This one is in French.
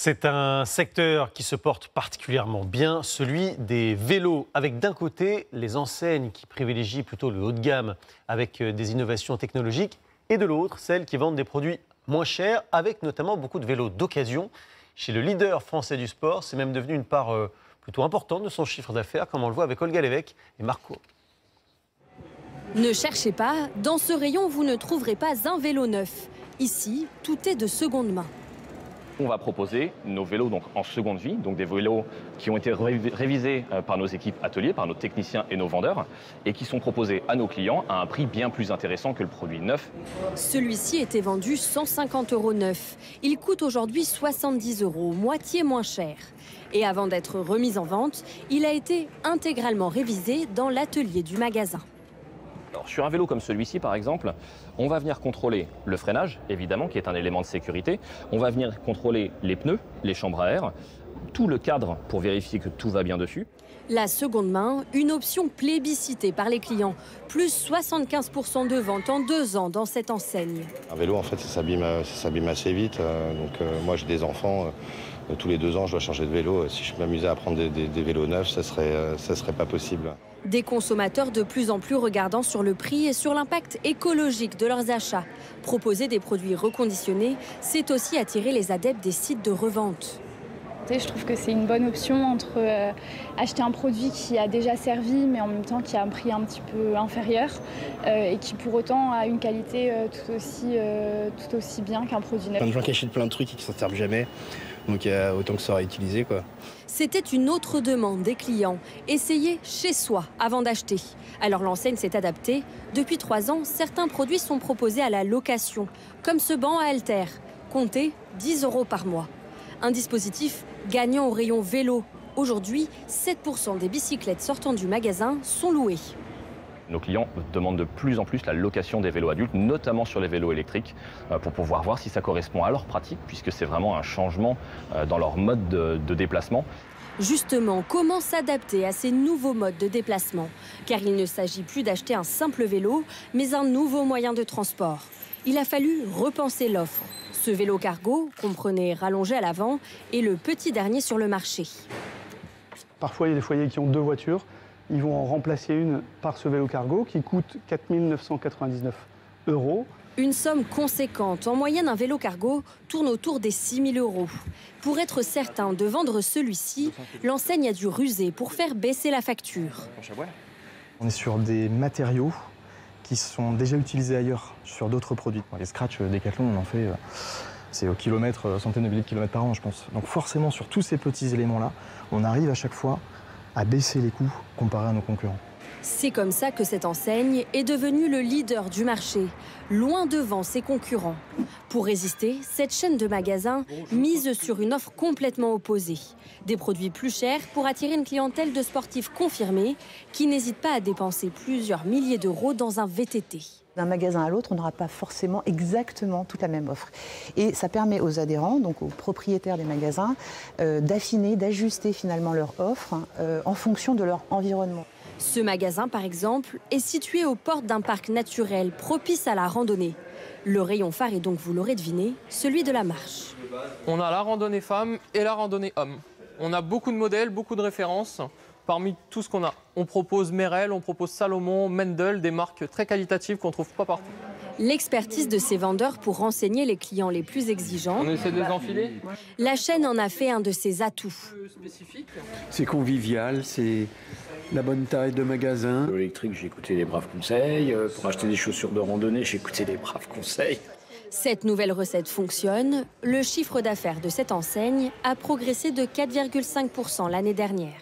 C'est un secteur qui se porte particulièrement bien, celui des vélos, avec d'un côté les enseignes qui privilégient plutôt le haut de gamme avec des innovations technologiques, et de l'autre celles qui vendent des produits moins chers, avec notamment beaucoup de vélos d'occasion. Chez le leader français du sport, c'est même devenu une part plutôt importante de son chiffre d'affaires, comme on le voit avec Olga Lévesque et Marco. Ne cherchez pas, dans ce rayon, vous ne trouverez pas un vélo neuf. Ici, tout est de seconde main. On va proposer nos vélos donc en seconde vie, donc des vélos qui ont été révisés par nos équipes ateliers, par nos techniciens et nos vendeurs, et qui sont proposés à nos clients à un prix bien plus intéressant que le produit neuf. Celui-ci était vendu 150 € neuf. Il coûte aujourd'hui 70 €, moitié moins cher. Et avant d'être remis en vente, il a été intégralement révisé dans l'atelier du magasin. Alors, sur un vélo comme celui-ci, par exemple, on va venir contrôler le freinage, évidemment, qui est un élément de sécurité. On va venir contrôler les pneus, les chambres à air, tout le cadre pour vérifier que tout va bien dessus. La seconde main, une option plébiscitée par les clients. Plus 75 % de ventes en 2 ans dans cette enseigne. Un vélo, en fait, ça s'abîme assez vite. Moi, j'ai des enfants. Tous les 2 ans, je dois changer de vélo. Si je m'amusais à prendre des vélos neufs, ça serait pas possible. Des consommateurs de plus en plus regardant sur le prix et sur l'impact écologique de leurs achats. Proposer des produits reconditionnés, c'est aussi attirer les adeptes des sites de revente. Je trouve que c'est une bonne option entre acheter un produit qui a déjà servi mais en même temps qui a un prix un petit peu inférieur et qui pour autant a une qualité tout aussi bien qu'un produit neuf. Plein de gens qui achètent plein de trucs et qui s'en servent jamais, donc autant que ça soit utilisé, quoi. C'était une autre demande des clients, essayer chez soi avant d'acheter. Alors l'enseigne s'est adaptée. Depuis 3 ans, certains produits sont proposés à la location, comme ce banc à haltères. Comptez 10 € par mois. Un dispositif gagnant au rayon vélo. Aujourd'hui, 7 % des bicyclettes sortant du magasin sont louées. Nos clients demandent de plus en plus la location des vélos adultes, notamment sur les vélos électriques, pour pouvoir voir si ça correspond à leur pratique, puisque c'est vraiment un changement dans leur mode de déplacement. Justement, comment s'adapter à ces nouveaux modes de déplacement? Car il ne s'agit plus d'acheter un simple vélo, mais un nouveau moyen de transport. Il a fallu repenser l'offre. Ce vélo cargo, comprenez rallongé à l'avant, est le petit dernier sur le marché. Parfois, il y a des foyers qui ont 2 voitures. Ils vont en remplacer une par ce vélo cargo qui coûte 4 999 €. Une somme conséquente. En moyenne, un vélo cargo tourne autour des 6 000 €. Pour être certain de vendre celui-ci, l'enseigne a dû ruser pour faire baisser la facture. On est sur des matériaux qui sont déjà utilisés ailleurs, sur d'autres produits. Les scratchs Decathlon, on en fait, c'est au kilomètre, centaines de milliers de kilomètres par an, je pense. Donc forcément, sur tous ces petits éléments-là, on arrive à chaque fois à baisser les coûts comparés à nos concurrents. C'est comme ça que cette enseigne est devenue le leader du marché, loin devant ses concurrents. Pour résister, cette chaîne de magasins mise sur une offre complètement opposée. Des produits plus chers pour attirer une clientèle de sportifs confirmés qui n'hésitent pas à dépenser plusieurs milliers d'euros dans un VTT. D'un magasin à l'autre, on n'aura pas forcément exactement toute la même offre. Et ça permet aux adhérents, donc aux propriétaires des magasins, d'affiner, d'ajuster finalement leur offre en fonction de leur environnement. Ce magasin, par exemple, est situé aux portes d'un parc naturel propice à la randonnée. Le rayon phare est donc, vous l'aurez deviné, celui de la marche. On a la randonnée femme et la randonnée homme. On a beaucoup de modèles, beaucoup de références. Parmi tout ce qu'on a, on propose Merrell, on propose Salomon, Mendel, des marques très qualitatives qu'on ne trouve pas partout. L'expertise de ces vendeurs pour renseigner les clients les plus exigeants. On essaie de les enfiler. La chaîne en a fait un de ses atouts. C'est convivial, c'est la bonne taille de magasin. Pour l'électrique, j'ai écouté les braves conseils. Pour acheter des chaussures de randonnée, j'ai écouté les braves conseils. Cette nouvelle recette fonctionne. Le chiffre d'affaires de cette enseigne a progressé de 4,5 % l'année dernière.